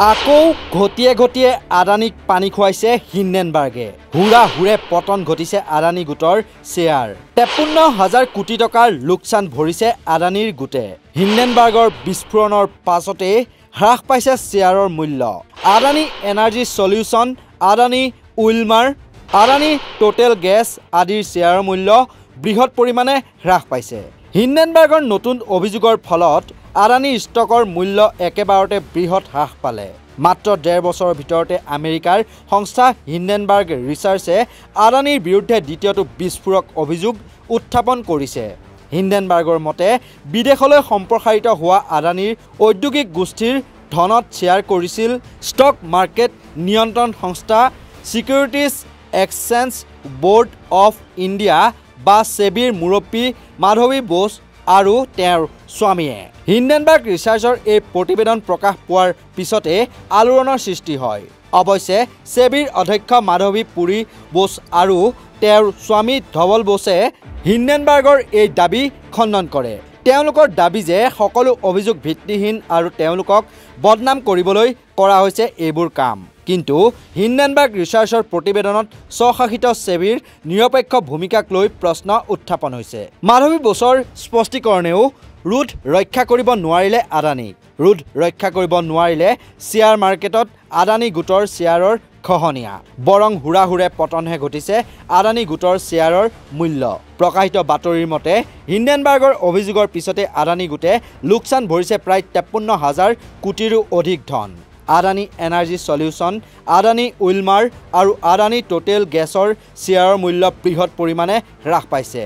আকৌ ঘটিয়ে ঘটিয়ে আদানীক পানী খুৱাইছে হিন্ডেনবাৰ্গে। হুৰা হুৰে পতন ঘটিছে আদানী গোটৰ শ্বেয়াৰ। 53,000 কোটি টকাৰ লোকচান ভৰিছে আদানীৰ গোটে। হিন্ডেনবাৰ্গৰ বিস্ফোৰণৰ পাছতে হ্ৰাস পাইছে শ্বেয়াৰৰ মূল্য। Adani energy solution, Adani Wilmar, Adani total gas আদিৰ শ্বেয়াৰৰ মূল্য বৃহৎ পৰিমাণে হ্ৰাস পাইছে। হিন্ডেনবাৰ্গৰ নতুন অভিযোগৰ ফলত আদানীৰ ষ্টকৰ মূল্য একেবাৰতে বৃহৎ হ্ৰাস পালে। মাত্ৰ 1.5 বছৰৰ ভিতৰতে আমেৰিকাৰ সংস্থা হিন্ডেনবাৰ্গ ৰিচাৰ্চে আদানীৰ বিৰুদ্ধে দ্বিতীয়টো বিস্ফোৰক অভিযোগ উত্থাপন কৰিছে। হিন্ডেনবাৰ্গৰ মতে বিদেশলৈ সম্প্ৰসাৰিত হোৱা আদানীৰ ঔদ্যোগিক গোষ্ঠীৰ ধনত শ্বেয়াৰ কৰিছিল ষ্টক মাৰ্কেট নিয়ন্ত্ৰণ সংস্থা securities exchange board of India বা সেবিৰ মুৰব্বী মাধৱী বোস আৰু তেওঁৰ স্বামীয়ে। হিন্ডেনবাৰ্গ ৰিচাৰ্চৰ এই প্ৰতিবেদন প্ৰকাশ পোৱাৰ পিছতে আলোড়নৰ সৃষ্টি হয়। অৱশ্যে সেবিৰ অধ্যক্ষ মাধৱী পুৰী বোস আৰু তেওঁৰ স্বামী ধৱল বোসে হিন্ডেনবাৰ্গৰ এই দাবী খণ্ডন কৰে। তেওঁলোকৰ দাবী যে সকলো অভিযোগ ভিত্তিহীন আৰু তেওঁলোকক বদনাম কৰিবলৈ কৰা হৈছে এইবোৰ কাম। কিন্তু হিন্ডেনবাৰ্গ ৰিচাৰ্চৰ প্ৰতিবেদনত স্বশাসিত সেবিৰ নিৰপেক্ষ ভূমিকাক লৈ প্ৰশ্ন উত্থাপন হৈছে। মাধৱী বোসৰ স্পষ্টীকৰণেও ৰোধ ৰক্ষা কৰিব নোৱাৰিলে আদানীক। ৰোধ ৰক্ষা কৰিব নোৱাৰিলে শ্বেয়াৰ মাৰ্কেটত আদানী গোটৰ শ্বেয়াৰৰ খহনীয়া। বৰং হুৰা হুৰে পতনহে ঘটিছে আদানী গোটৰ শ্বেয়াৰৰ মূল্য। প্ৰকাশিত বাতৰিৰ মতে হিন্ডেনবাৰ্গৰ অভিযোগৰ পিছতে আদানী গোটে লোকচান ভৰিছে প্ৰায় 53,000 কোটিৰো অধিক ধন। Adani energy solution, Adani Wilmar আৰু আদানী টোটেল গেছৰ শ্বেয়াৰৰ মূল্য বৃহৎ পৰিমাণে হ্ৰাস পাইছে।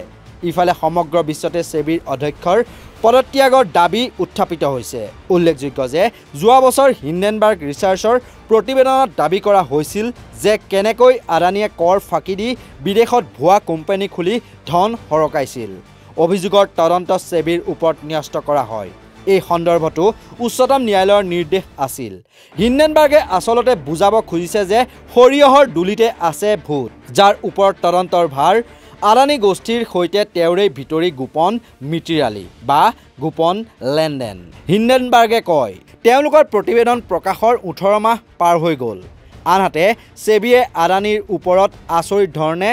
ইফালে সমগ্ৰ বিশ্বতে সেবিৰ অধ্যক্ষৰ পদত্যাগৰ দাবী উত্থাপিত হৈছে। উল্লেখযোগ্য যে যোৱা বছৰ হিন্ডেনবাৰ্গ ৰিচাৰ্চৰ প্ৰতিবেদনত দাবী কৰা হৈছিল যে কেনেকৈ আদানীয়ে কৰ ফাঁকি দি বিদেশত ভুৱা কোম্পানী খুলি ধন সৰকাইছিল। অভিযোগৰ তদন্ত সেবিৰ ওপৰত ন্যস্ত কৰা হয়। এই সন্দৰ্ভতো উচ্চতম ন্যায়ালয়ৰ নিৰ্দেশ আছিল। হিন্ডেনবাৰ্গে আচলতে বুজাব খুজিছে যে সৰিয়হৰ দুলিতে আছে ভূত, যাৰ ওপৰত তদন্তৰ ভাৰ আদানী গোষ্ঠীৰ সৈতে তেওঁৰেই ভিতৰি গোপন মিতিৰালি বা গোপন লেনদেন। হিন্ডেনবাৰ্গে কয় তেওঁলোকৰ প্ৰতিবেদন প্ৰকাশৰ 18 মাহ পাৰ হৈ গ'ল। আনহাতে সেবিয়ে আদানীৰ ওপৰত আচৰিত ধৰণে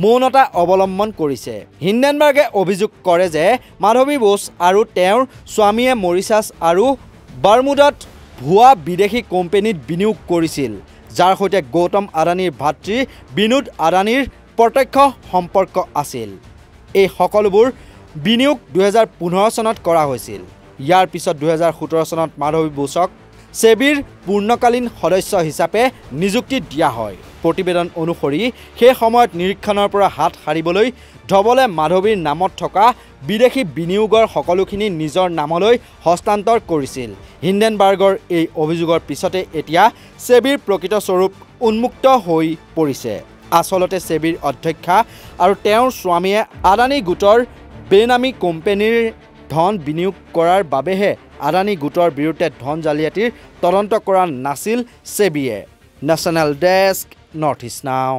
মৌনতা অৱলম্বন কৰিছে। হিন্ডেনবাৰ্গে অভিযোগ কৰে যে মাধৱী বোস আৰু তেওঁৰ স্বামীয়ে মৰিচাছ আৰু বাৰ্মুডাত ভুৱা বিদেশী কোম্পানীত বিনিয়োগ কৰিছিল, যাৰ সৈতে গৌতম আদানীৰ ভাতৃ বিনোদ আদানীৰ প্ৰত্যক্ষ সম্পৰ্ক আছিল। এই সকলোবোৰ বিনিয়োগ 2015 চনত কৰা হৈছিল। ইয়াৰ পিছত 2017 চনত মাধৱী বোসক সেবিৰ পূৰ্ণকালীন সদস্য হিচাপে নিযুক্তি দিয়া হয়। প্ৰতিবেদন অনুসৰি সেই সময়ত নিৰীক্ষণৰ পৰা হাত সাৰিবলৈ ধৱলে মাধৱীৰ নামত থকা বিদেশী বিনিয়োগৰ সকলোখিনি নিজৰ নামলৈ হস্তান্তৰ কৰিছিল। হিন্ডেনবাৰ্গৰ এই অভিযোগৰ পিছতে এতিয়া সেবিৰ প্ৰকৃত স্বৰূপ উন্মুক্ত হৈ পৰিছে। আচলতে সেবিৰ অধ্যক্ষা আৰু তেওঁৰ স্বামীয়ে আদানী গোটৰ বেনামী কোম্পানীৰ ধন বিনিয়োগ কৰাৰ বাবেহে আদানী গোটৰ বিৰুদ্ধে ধন জালিয়াতিৰ তদন্ত কৰা নাছিল সেবিয়ে। নেশ্যনেল ডেস্ক, নৰ্থ ইষ্ট নাও।